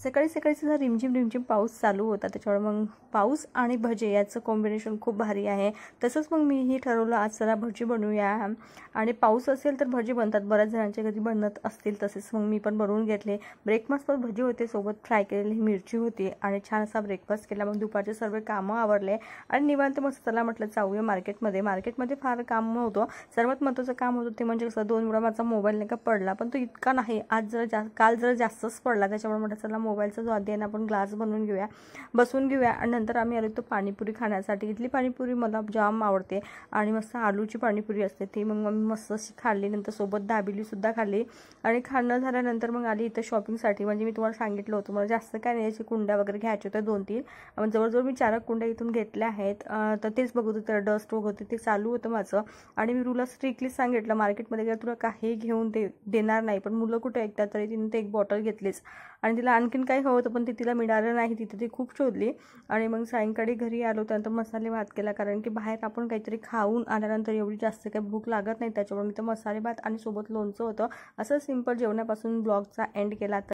सकाळी सकाळी सुद्धा रिमझिम रिमझिम पाऊस चालू होता, त्याच्यामुळे मग पाऊस आणि भजे याचं कॉम्बिनेशन खूप भारी आहे. तसंच मग मीही ठरवलं आज चला भजी बनवूया. आणि पाऊस असेल तर भजी बनतात, बऱ्याच जणांच्या घरी बनत असतील, तसेच मग मी पण बनवून घेतले. ब्रेकफास्टवर भजी होते, सोबत फ्राय केलेली मिरची होती आणि छान असा ब्रेकफास्ट केला. मग दुपारचे सर्व कामं आवरले आणि निवांत मस्त चला म्हटलं जाऊया मार्केटमध्ये फार काम होतं. सर्वात महत्त्वाचं काम होतं ते म्हणजे कसं 2 वेळा माझा मोबाईल नाही का पडला, पण तो इतका नाही, काल जरा जास्तच पडला. त्याच्यामुळे म्हटलं चला मोबाईलचा जो आधी आहे ना आपण ग्लास बनवून घेऊया, बसून घेऊया. आणि नंतर आम्ही आलो तो पाणीपुरी खाण्यासाठी. इथली पाणीपुरी मला जाम आवडते आणि मस्त आलूची पाणीपुरी असते ती मग मी मस्त अशी खाल्ली. नंतर सोबत दाबेलीसुद्धा खाल्ली आणि खाणं झाल्यानंतर मग आली इथं शॉपिंगसाठी. म्हणजे मी तुम्हाला सांगितलं होतं मला जास्त काय नाही, याची कुंड्या वगैरे घ्यायच्या होत्या 2-3, जवळजवळ मी 4 कुंड्या इथून घेतल्या आहेत. तर तेच बघत होते, डस्ट वगैरे ते चालू होतं माझं. आणि मी तुला स्ट्रिक्टली सांगितलं मार्केटमध्ये गेलं तुला काही घेऊन देणार नाही, पण मुलं कुठे ऐकतात, तरी तिने ते एक बॉटल घेतलीच. आणि तिला आणखीन काही हवं होतं पण ते तिला मिळालं नाही, तिथे ती खूप शोधली. आणि मग सायंकाळी घरी आलो त्यानंतर मसाले भात केला, कारण की बाहेर आपण काहीतरी खाऊन आल्यानंतर एवढी जास्त काही भूक लागत नाही, त्याच्यामुळे मी तर मसाले भात आणि सोबत लोणचं होतं. असं सिंपल जेवणापासून ब्लॉगचा एंड केला.